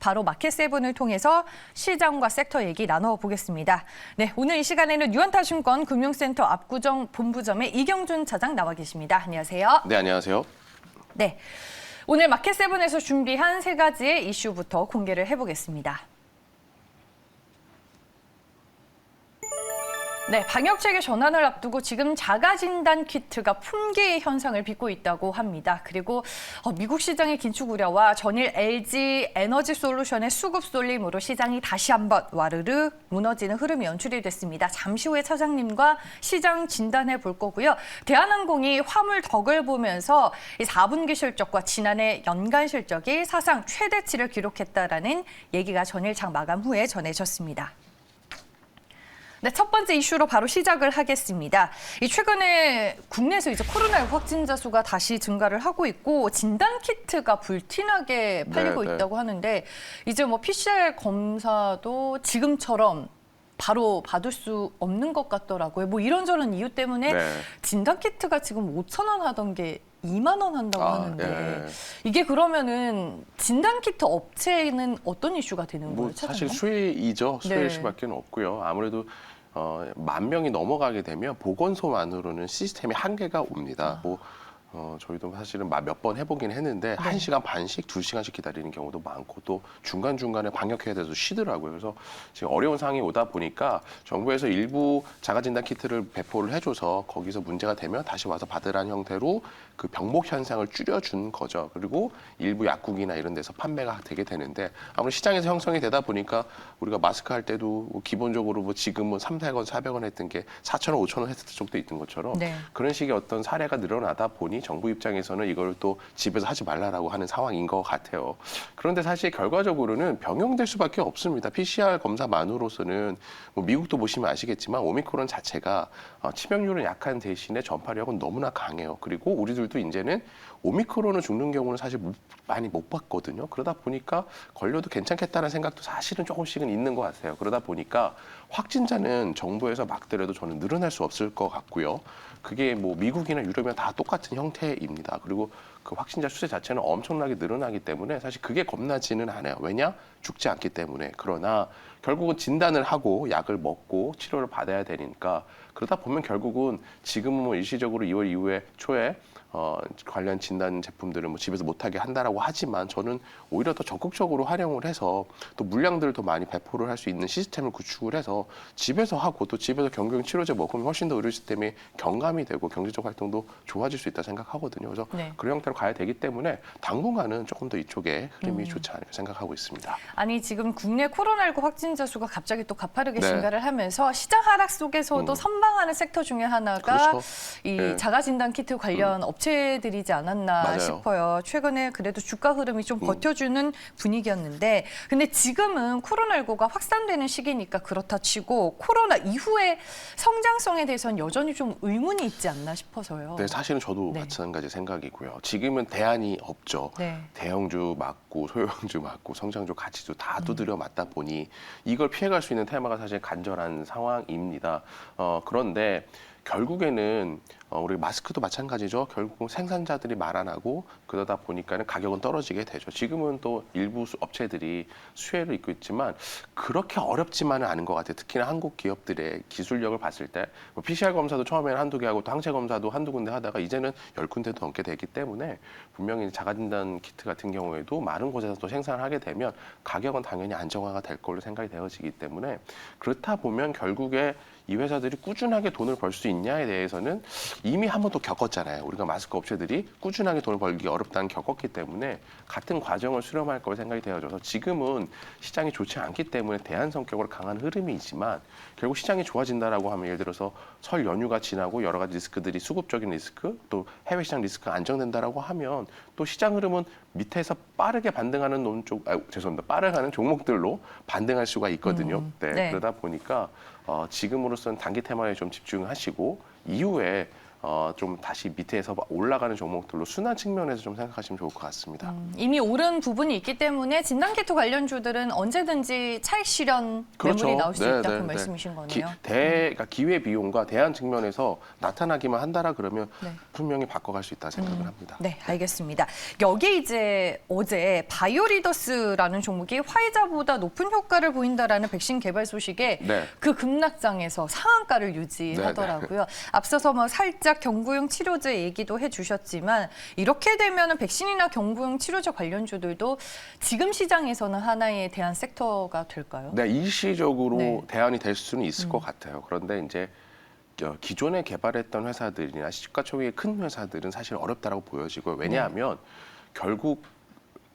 바로 마켓세븐을 통해서 시장과 섹터 얘기 나눠보겠습니다. 네, 오늘 이 시간에는 유한타증권 금융센터 압구정 본부점의 이경준 차장 나와 계십니다. 안녕하세요. 네, 안녕하세요. 네, 오늘 마켓세븐에서 준비한 세 가지의 이슈부터 공개를 해보겠습니다. 네, 방역체계 전환을 앞두고 지금 자가진단 키트가 품귀 현상을 빚고 있다고 합니다. 그리고 미국 시장의 긴축 우려와 전일 LG 에너지솔루션의 수급 쏠림으로 시장이 다시 한번 와르르 무너지는 흐름이 연출이 됐습니다. 잠시 후에 차장님과 시장 진단해 볼 거고요. 대한항공이 화물 덕을 보면서 이 4분기 실적과 지난해 연간 실적이 사상 최대치를 기록했다라는 얘기가 전일 장 마감 후에 전해졌습니다. 네, 첫 번째 이슈로 바로 시작을 하겠습니다. 최근에 국내에서 이제 코로나19 확진자 수가 다시 증가를 하고 있고 진단 키트가 불티나게 팔리고 있다고 하는데 이제 뭐 PCR 검사도 지금처럼 바로 받을 수 없는 것 같더라고요. 뭐 이런저런 이유 때문에 진단 키트가 지금 5,000원 하던 게 2만 원 한다고 하는데 이게 그러면은 진단 키트 업체는 어떤 이슈가 되는 거예요? 사실 수혜이죠. 수혜일 수밖에 없고요. 아무래도 10,000명이 넘어가게 되면 보건소만으로는 시스템이 한계가 옵니다. 저희도 사실은 몇 번 해보긴 했는데 1시간 반씩, 2시간씩 기다리는 경우도 많고 또 중간중간에 방역해야 돼서 쉬더라고요. 그래서 지금 어려운 상황이 오다 보니까 정부에서 일부 자가진단 키트를 배포를 해줘서 거기서 문제가 되면 다시 와서 받으라는 형태로 그 병목 현상을 줄여준 거죠. 그리고 일부 약국이나 이런 데서 판매가 되게 되는데 아무래도 시장에서 형성이 되다 보니까 우리가 마스크 할 때도 기본적으로 지금은 300원, 400원 했던 게 4,000원, 5,000원 했을 정도 있던 것처럼 그런 식의 어떤 사례가 늘어나다 보니 정부 입장에서는 이걸 또 집에서 하지 말라라고 하는 상황인 것 같아요. 그런데 사실 결과적으로는 병용될 수밖에 없습니다. PCR 검사만으로서는 미국도 보시면 아시겠지만 오미크론 자체가 치명률은 약한 대신에 전파력은 너무나 강해요. 그리고 우리들도 이제는 오미크론을 죽는 경우는 사실 많이 못 봤거든요. 그러다 보니까 걸려도 괜찮겠다는 생각도 사실은 조금씩은 있는 것 같아요. 그러다 보니까 확진자는 정부에서 막더라도 저는 늘어날 수 없을 것 같고요. 그게 미국이나 유럽이나 다 똑같은 형태입니다. 그리고 그 확진자 수세 자체는 엄청나게 늘어나기 때문에 사실 그게 겁나지는 않아요. 왜냐? 죽지 않기 때문에. 그러나 결국은 진단을 하고 약을 먹고 치료를 받아야 되니까 그러다 보면 결국은 지금은 일시적으로 2월 이후에 초에 관련 진단 제품들을 집에서 못하게 한다라고 하지만 저는 오히려 더 적극적으로 활용을 해서 또 물량들을 더 많이 배포를 할 수 있는 시스템을 구축을 해서 집에서 하고 또 집에서 경경 치료제 먹으면 훨씬 더 의료 시스템이 경감이 되고 경제적 활동도 좋아질 수 있다 생각하거든요. 그래서 그런 형태로 가야 되기 때문에 당분간은 조금 더 이쪽에 흐름이 좋지 않을까 생각하고 있습니다. 아니 지금 국내 코로나19 확진자 수가 갑자기 또 가파르게 증가를 하면서 시장 하락 속에서도 선방하는 섹터 중에 하나가 이 자가진단 키트 관련 업체들이지 않았나 싶어요. 최근에 그래도 주가 흐름이 좀 버텨주는 분위기였는데 근데 지금은 코로나19가 확산되는 시기니까 그렇다 치고 코로나 이후의 성장성에 대해서는 여전히 좀 의문이 있지 않나 싶어서요. 네, 사실은 저도 마찬가지 생각이고요. 지금은 대안이 없죠. 대형주 맞고 소형주 맞고 성장주 가치도 다 두드려 맞다 보니 이걸 피해갈 수 있는 테마가 사실 간절한 상황입니다. 그런데 결국에는 우리 마스크도 마찬가지죠. 결국 생산자들이 말 안 하고 그러다 보니까는 가격은 떨어지게 되죠. 지금은 또 일부 업체들이 수혜를 입고 있지만 그렇게 어렵지만은 않은 것 같아요. 특히나 한국 기업들의 기술력을 봤을 때 PCR 검사도 처음에는 한두 개 하고 또 항체 검사도 한두 군데 하다가 이제는 10군데도 넘게 되기 때문에 분명히 자가진단 키트 같은 경우에도 많은 곳에서 또 생산을 하게 되면 가격은 당연히 안정화가 될 걸로 생각이 되어지기 때문에 그렇다 보면 결국에 이 회사들이 꾸준하게 돈을 벌 수 있냐에 대해서는 이미 한 번 또 겪었잖아요. 우리가 마스크 업체들이 꾸준하게 돈을 벌기 어렵다는 겪었기 때문에 같은 과정을 수렴할 걸 생각이 되어져서 지금은 시장이 좋지 않기 때문에 대안 성격으로 강한 흐름이지만 결국 시장이 좋아진다라고 하면 예를 들어서 설 연휴가 지나고 여러 가지 리스크들이 수급적인 리스크 또 해외 시장 리스크가 안정된다라고 하면 또 시장 흐름은 밑에서 빠르게 반등하는 빠르게 종목들로 반등할 수가 있거든요. 그러다 보니까 지금으로서는 단기 테마에 좀 집중하시고 이후에 좀 다시 밑에서 올라가는 종목들로 순환 측면에서 좀 생각하시면 좋을 것 같습니다. 이미 오른 부분이 있기 때문에 진단키트 관련주들은 언제든지 차익 실현 매물이 나올 수 있다 그 말씀이신 거네요. 그러니까 기회 비용과 대안 측면에서 나타나기만 한다라 그러면 네. 분명히 바꿔갈 수 있다 생각을 합니다. 네, 알겠습니다. 여기 이제 어제 바이오리더스라는 종목이 화이자보다 높은 효과를 보인다라는 백신 개발 소식에 네. 그 급락장에서 상한가를 유지하더라고요. 앞서서 뭐 살짝 경구용 치료제 얘기도 해주셨지만 이렇게 되면 백신이나 경구용 치료제 관련주들도 지금 시장에서는 하나의 대안 섹터가 될까요? 네, 일시적으로 네. 대안이 될 수는 있을 것 같아요. 그런데 이제 기존에 개발했던 회사들이나 시가총액이 큰 회사들은 사실 어렵다라고 보여지고요. 왜냐하면 결국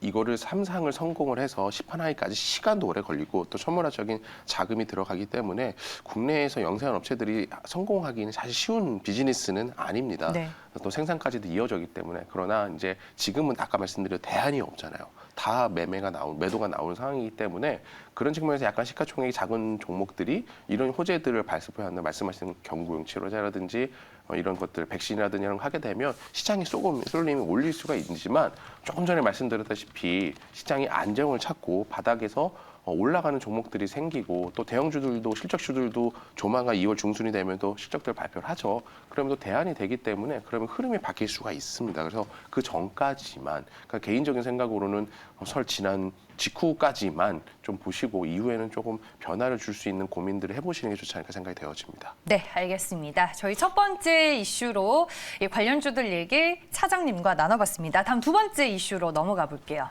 이거를 삼상을 성공을 해서 시판하기까지 시간도 오래 걸리고 또 천문학적인 자금이 들어가기 때문에 국내에서 영세한 업체들이 성공하기는 사실 쉬운 비즈니스는 아닙니다. 네. 또 생산까지도 이어지기 때문에 그러나 이제 지금은 아까 말씀드린 대안이 없잖아요. 다 매도가 나오는 상황이기 때문에 그런 측면에서 약간 시가총액이 작은 종목들이 이런 호재들을 발표하는 말씀하신 경구용 치료제라든지 이런 것들 백신이라든지 이런 거 하게 되면 시장이 쏠림이 올릴 수가 있지만 조금 전에 말씀드렸다시피 시장이 안정을 찾고 바닥에서 올라가는 종목들이 생기고 또 대형주들도 실적주들도 조만간 2월 중순이 되면 또 실적들 발표를 하죠. 그러면 또 대안이 되기 때문에 그러면 흐름이 바뀔 수가 있습니다. 그래서 그 전까지만 그러니까 개인적인 생각으로는 설 지난 직후까지만 좀 보시고 이후에는 조금 변화를 줄 수 있는 고민들을 해보시는 게 좋지 않을까 생각이 되어집니다. 네, 알겠습니다. 저희 첫 번째 이슈로 이 관련주들 얘기 차장님과 나눠봤습니다. 다음 두 번째 이슈로 넘어가 볼게요.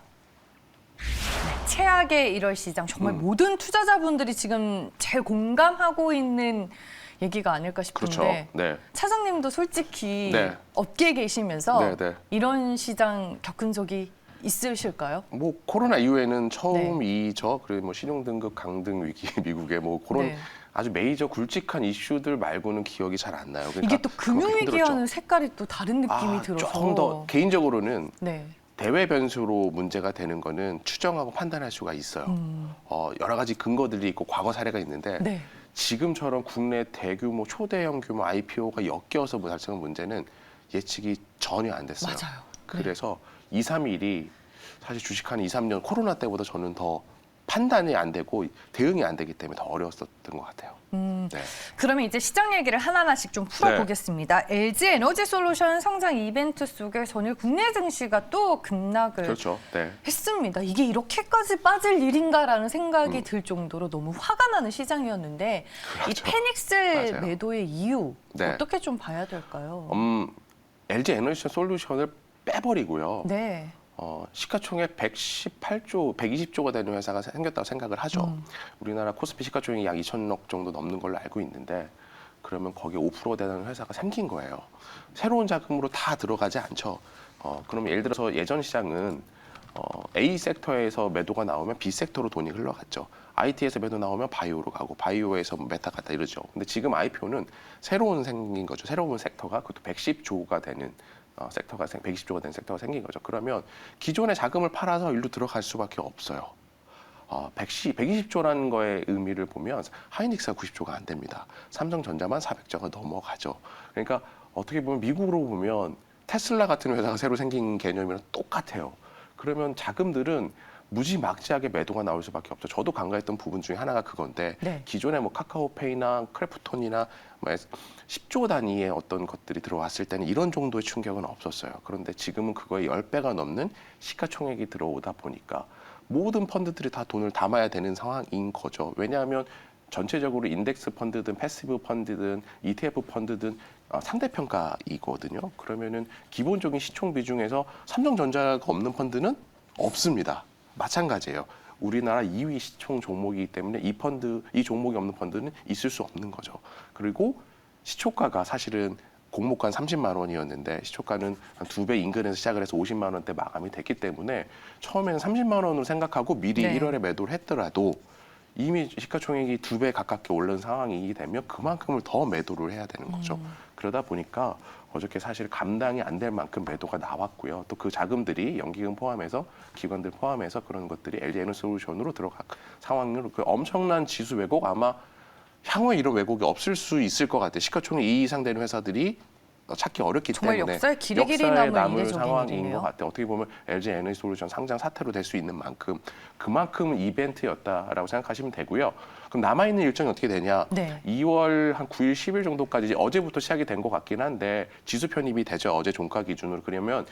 최악의 1월 시장, 정말 모든 투자자분들이 지금 제일 공감하고 있는 얘기가 아닐까 싶은데 그렇죠. 네. 차장님도 솔직히 네. 업계에 계시면서 네, 네. 이런 시장 겪은 적이 있으실까요? 뭐 코로나 이후에는 처음이죠. 그리고 뭐 신용등급 강등 위기, 미국의 뭐 그런 네. 아주 메이저 굵직한 이슈들 말고는 기억이 잘 안 나요. 그러니까 이게 또 금융위기와는 색깔이 또 다른 느낌이 들어서 조금 더 개인적으로는 네. 대외 변수로 문제가 되는 거는 추정하고 판단할 수가 있어요. 여러 가지 근거들이 있고 과거 사례가 있는데 네. 지금처럼 국내 대규모 초대형 규모 IPO가 엮여서 발생한 문제는 예측이 전혀 안 됐어요. 맞아요. 그래서 2, 3일이 사실 주식하는 2, 3년 코로나 때보다 저는 더 판단이 안 되고 대응이 안 되기 때문에 더 어려웠었던 것 같아요. 네. 그러면 이제 시장 얘기를 하나하나씩 좀 풀어보겠습니다. LG 에너지 솔루션 성장 이벤트 속에 전일 국내 증시가 또 급락을 그렇죠. 네. 했습니다. 이게 이렇게까지 빠질 일인가라는 생각이 들 정도로 너무 화가 나는 시장이었는데 이 그렇죠. 페닉스 맞아요. 매도의 이유 네. 어떻게 좀 봐야 될까요? LG 에너지 솔루션을 빼버리고요. 네. 시가총액 118조, 120조가 되는 회사가 생겼다고 생각을 하죠. 우리나라 코스피 시가총액이 약 2천억 정도 넘는 걸로 알고 있는데 그러면 거기에 5% 되는 회사가 생긴 거예요. 새로운 자금으로 다 들어가지 않죠. 그럼 예를 들어서 예전 시장은 A 섹터에서 매도가 나오면 B 섹터로 돈이 흘러갔죠. IT에서 매도 나오면 바이오로 가고 바이오에서 메타 갔다 이러죠. 근데 지금 IPO는 새로운 생긴 거죠. 새로운 섹터가 그것도 110조가 되는 섹터가 120조가 된 섹터가 생긴 거죠. 그러면 기존의 자금을 팔아서 일로 들어갈 수밖에 없어요. 120조라는 거의 의미를 보면 하이닉스가 90조가 안 됩니다. 삼성전자만 400조가 넘어가죠. 그러니까 어떻게 보면 미국으로 보면 테슬라 같은 회사가 새로 생긴 개념이랑 똑같아요. 그러면 자금들은 무지막지하게 매도가 나올 수밖에 없죠. 저도 간과했던 부분 중에 하나가 그건데 네. 기존에 뭐 카카오페이나 크래프톤이나 뭐 10조 단위의 어떤 것들이 들어왔을 때는 이런 정도의 충격은 없었어요. 그런데 지금은 그거의 10배가 넘는 시가총액이 들어오다 보니까 모든 펀드들이 다 돈을 담아야 되는 상황인 거죠. 왜냐하면 전체적으로 인덱스 펀드든 패시브 펀드든 ETF 펀드든 상대평가이거든요. 그러면은 기본적인 시총 비중에서 삼성전자가 없는 펀드는 없습니다. 마찬가지예요. 우리나라 2위 시총 종목이기 때문에 이 종목이 없는 펀드는 있을 수 없는 거죠. 그리고 시초가가 사실은 공모가 30만 원이었는데 시초가는 한 2배 인근에서 시작을 해서 50만 원대 마감이 됐기 때문에 처음에는 30만 원으로 생각하고 미리 네. 1월에 매도를 했더라도 이미 시가총액이 2배 가깝게 오른 상황이 되면 그만큼을 더 매도를 해야 되는 거죠. 그러다 보니까 어저께 사실 감당이 안 될 만큼 매도가 나왔고요. 또 그 자금들이 연기금 포함해서 기관들 포함해서 그런 것들이 LG 에너솔루션으로 들어간 상황으로 그 엄청난 지수 왜곡 아마 향후에 이런 왜곡이 없을 수 있을 것 같아요. 시가총액 2 이상 되는 회사들이 찾기 어렵기 정말 때문에 역사에 길이길이 남을 이례적인 상황인 일이네요. 것 같아요. 어떻게 보면 LG 에너지솔루션 상장 사태로 될 수 있는 만큼 그만큼 이벤트였다라고 생각하시면 되고요. 그럼 남아있는 일정이 어떻게 되냐? 네. 2월 한 9일, 10일 정도까지 이제 어제부터 시작이 된 것 같긴 한데 지수 편입이 되죠. 어제 종가 기준으로. 그러면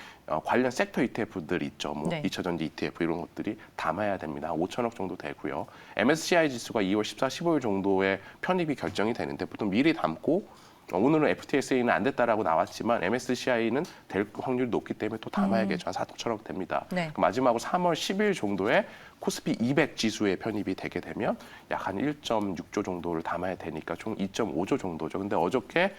관련 섹터 ETF들 있죠. 뭐 네. 2차전지 ETF 이런 것들이 담아야 됩니다. 5천억 정도 되고요. MSCI 지수가 2월 14, 15일 정도에 편입이 결정이 되는데 보통 미리 담고 오늘은 FTSA는 안 됐다라고 나왔지만 MSCI는 될 확률이 높기 때문에 또 담아야겠죠. 한 4천억 됩니다. 네. 마지막으로 3월 10일 정도에 코스피 200 지수에 편입이 되게 되면 약 한 1.6조 정도를 담아야 되니까 총 2.5조 정도죠. 근데 어저께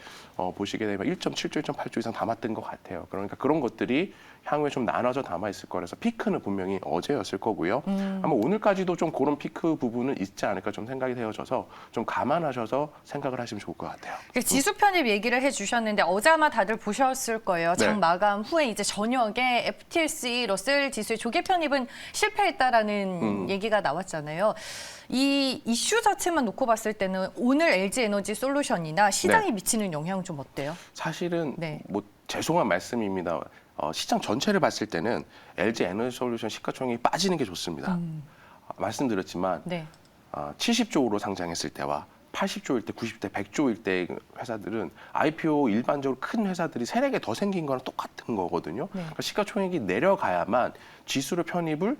보시게 되면 1.7조, 1.8조 이상 담았던 것 같아요. 그러니까 그런 것들이 향후에 좀 나눠져 담아 있을 거라서 피크는 분명히 어제였을 거고요. 아마 오늘까지도 좀 그런 피크 부분은 있지 않을까 좀 생각이 되어져서 좀 감안하셔서 생각을 하시면 좋을 것 같아요. 지수 편입 얘기를 해주셨는데 어제 아마 다들 보셨을 거예요. 장 네. 마감 후에 이제 저녁에 FTSE 러셀 지수의 조개 편입은 실패했다라는 얘기가 나왔잖아요. 이 이슈 자체만 놓고 봤을 때는 오늘 LG 에너지 솔루션이나 시장에 네. 미치는 영향은 좀 어때요? 사실은 네. 뭐 죄송한 말씀입니다. 시장 전체를 봤을 때는 LG 에너지솔루션 시가총액이 빠지는 게 좋습니다. 말씀드렸지만 네. 70조로 상장했을 때와 80조일 때, 90대, 100조일 때 회사들은 IPO 일반적으로 큰 회사들이 3, 4개 더 생긴 거랑 똑같은 거거든요. 네. 그러니까 시가총액이 내려가야만 지수로 편입을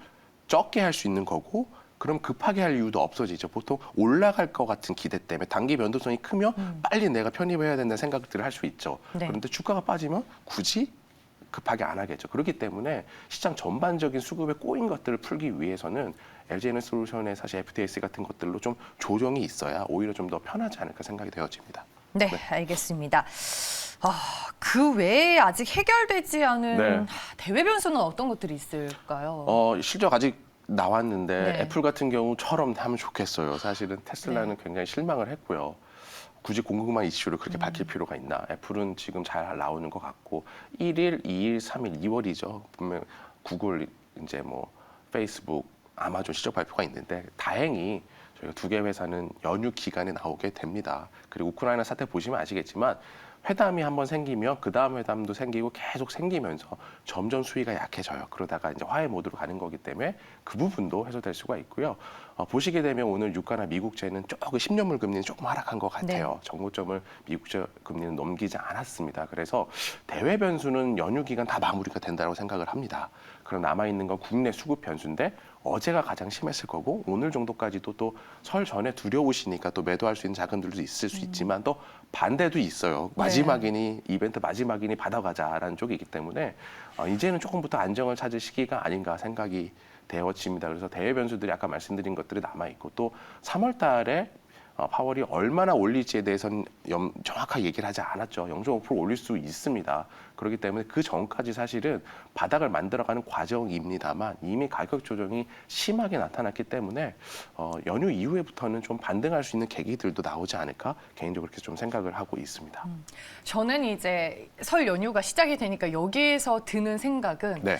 적게 할 수 있는 거고 그럼 급하게 할 이유도 없어지죠. 보통 올라갈 것 같은 기대 때문에 단기 변동성이 크면 빨리 내가 편입해야 된다는 생각들을 할 수 있죠. 네. 그런데 주가가 빠지면 굳이 급하게 안 하겠죠. 그렇기 때문에 시장 전반적인 수급에 꼬인 것들을 풀기 위해서는 LG에너지솔루션의 사실 FTS 같은 것들로 좀 조정이 있어야 오히려 좀 더 편하지 않을까 생각이 되어집니다. 네, 알겠습니다. 그 외에 아직 해결되지 않은 네. 대외 변수는 어떤 것들이 있을까요? 실적 아직 나왔는데 네. 애플 같은 경우처럼 하면 좋겠어요. 사실은 테슬라는 네. 굉장히 실망을 했고요. 굳이 궁금한 이슈를 그렇게 밝힐 필요가 있나? 애플은 지금 잘 나오는 것 같고 1일, 2일, 3일, 2월이죠. 분명 구글, 이제 뭐 페이스북, 아마존 실적 발표가 있는데 다행히 저희가 2개 회사는 연휴 기간에 나오게 됩니다. 그리고 우크라이나 사태 보시면 아시겠지만 회담이 한번 생기면 그 다음 회담도 생기고 계속 생기면서 점점 수위가 약해져요. 그러다가 이제 화해 모드로 가는 거기 때문에 그 부분도 해소될 수가 있고요. 보시게 되면 오늘 유가나 미국채는 조금 10년물 금리는 조금 하락한 것 같아요. 네. 정고점을 미국채 금리는 넘기지 않았습니다. 그래서 대외 변수는 연휴 기간 다 마무리가 된다고 생각을 합니다. 그럼 남아있는 건 국내 수급 변수인데 어제가 가장 심했을 거고 오늘 정도까지도 또 설 전에 두려우시니까 또 매도할 수 있는 자금들도 있을 수 있지만 또 반대도 있어요. 마지막이니 이벤트 마지막이니 받아가자라는 쪽이 있기 때문에 이제는 조금부터 안정을 찾을 시기가 아닌가 생각이 되어집니다. 그래서 대외 변수들이 아까 말씀드린 것들이 남아있고 또 3월 달에 파월이 얼마나 올릴지에 대해서는 정확하게 얘기를 하지 않았죠. 0.5% 올릴 수 있습니다. 그렇기 때문에 그 전까지 사실은 바닥을 만들어가는 과정입니다만 이미 가격 조정이 심하게 나타났기 때문에 연휴 이후에부터는 좀 반등할 수 있는 계기들도 나오지 않을까 개인적으로 그렇게 좀 생각을 하고 있습니다. 저는 이제 설 연휴가 시작이 되니까 여기에서 드는 생각은 네.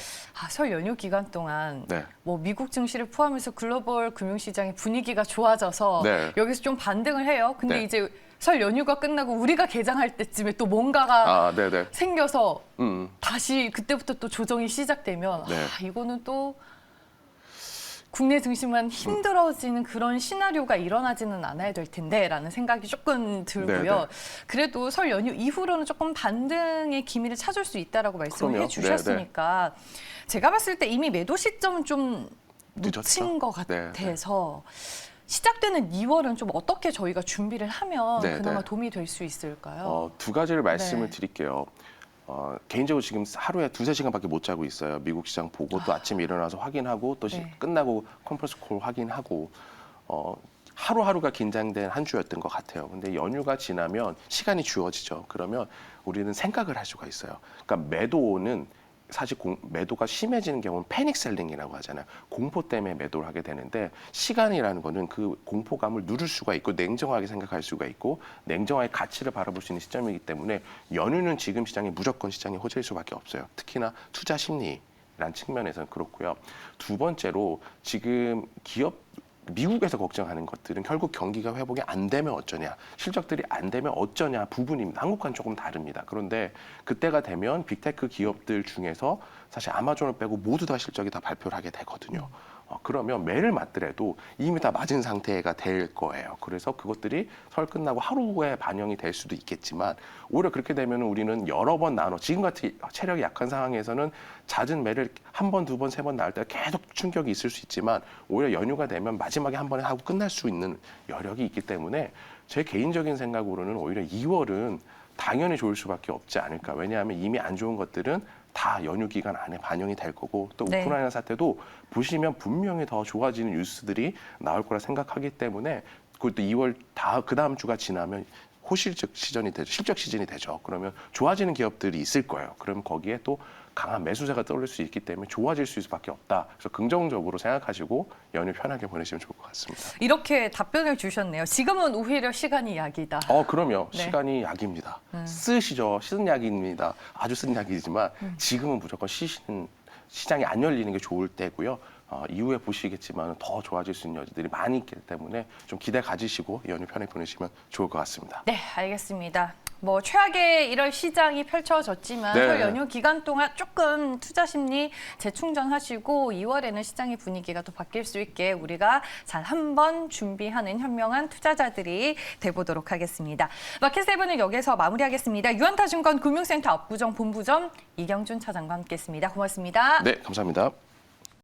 설 연휴 기간 동안 네. 뭐 미국 증시를 포함해서 글로벌 금융시장의 분위기가 좋아져서 네. 여기서 좀 반등을 해요. 근데 네. 이제 설 연휴가 끝나고 우리가 개장할 때쯤에 또 뭔가가 네네. 생겨서 다시 그때부터 또 조정이 시작되면 네. 이거는 또 국내 증시만 힘들어지는 그런 시나리오가 일어나지는 않아야 될 텐데라는 생각이 조금 들고요. 네, 네. 그래도 설 연휴 이후로는 조금 반등의 기미를 찾을 수 있다라고 말씀을 그럼요. 해주셨으니까 제가 봤을 때 이미 매도 시점은 좀 늦었죠? 놓친 것 네, 같아서 시작되는 2월은 좀 어떻게 저희가 준비를 하면 네, 그나마 네. 도움이 될 수 있을까요? 두 가지를 말씀을 네. 드릴게요. 개인적으로 지금 하루에 2~3시간밖에 못 자고 있어요. 미국 시장 보고 또 아침에 일어나서 확인하고 또 네. 끝나고 컨퍼런스 콜 확인하고 하루하루가 긴장된 한 주였던 것 같아요. 근데 연휴가 지나면 시간이 주어지죠. 그러면 우리는 생각을 할 수가 있어요. 그러니까 매도는 사실 매도가 심해지는 경우는 패닉 셀링이라고 하잖아요. 공포 때문에 매도를 하게 되는데 시간이라는 거는 그 공포감을 누를 수가 있고 냉정하게 생각할 수가 있고 냉정하게 가치를 바라볼 수 있는 시점이기 때문에 연휴는 지금 시장이 무조건 시장이 호재일 수밖에 없어요. 특히나 투자 심리라는 측면에서는 그렇고요. 두 번째로 지금 기업 미국에서 걱정하는 것들은 결국 경기가 회복이 안 되면 어쩌냐, 실적들이 안 되면 어쩌냐 부분입니다. 한국과는 조금 다릅니다. 그런데 그때가 되면 빅테크 기업들 중에서 사실 아마존을 빼고 모두 다 실적이 다 발표를 하게 되거든요. 그러면 매를 맞더라도 이미 다 맞은 상태가 될 거예요. 그래서 그것들이 설 끝나고 하루 후에 반영이 될 수도 있겠지만 오히려 그렇게 되면 우리는 여러 번 나눠 지금같이 체력이 약한 상황에서는 잦은 매를 한 번, 두 번, 세 번 나올 때 계속 충격이 있을 수 있지만 오히려 연휴가 되면 마지막에 한 번에 하고 끝날 수 있는 여력이 있기 때문에 제 개인적인 생각으로는 오히려 2월은 당연히 좋을 수밖에 없지 않을까. 왜냐하면 이미 안 좋은 것들은 다 연휴 기간 안에 반영이 될 거고 또 네. 우크라이나 사태도 보시면 분명히 더 좋아지는 뉴스들이 나올 거라 생각하기 때문에 그것도 2월 그 다음 주가 지나면 호실적 시즌이 되죠. 실적 시즌이 되죠. 그러면 좋아지는 기업들이 있을 거예요. 그러면 거기에 또 강한 매수세가 떠오를 수 있기 때문에 좋아질 수밖에 없다. 그래서 긍정적으로 생각하시고 연휴 편하게 보내시면 좋을 것 같습니다. 이렇게 답변을 주셨네요. 지금은 오히려 시간이 약이다. 그럼요. 네. 시간이 약입니다. 쓰시죠. 쓰는 약입니다. 아주 쓰는 약이지만 지금은 무조건 쉬시는 시장이 안 열리는 게 좋을 때고요. 이후에 보시겠지만 더 좋아질 수 있는 여지들이 많이 있기 때문에 좀 기대 가지시고 연휴 편하게 보내시면 좋을 것 같습니다. 네, 알겠습니다. 뭐 최악의 1월 시장이 펼쳐졌지만 네. 설 연휴 기간 동안 조금 투자 심리 재충전하시고 2월에는 시장의 분위기가 또 바뀔 수 있게 우리가 잘 한번 준비하는 현명한 투자자들이 돼보도록 하겠습니다. 마켓 세븐은 여기서 마무리하겠습니다. 유한타증권 금융센터 압구정 본부점 이경준 차장과 함께했습니다. 고맙습니다. 네, 감사합니다.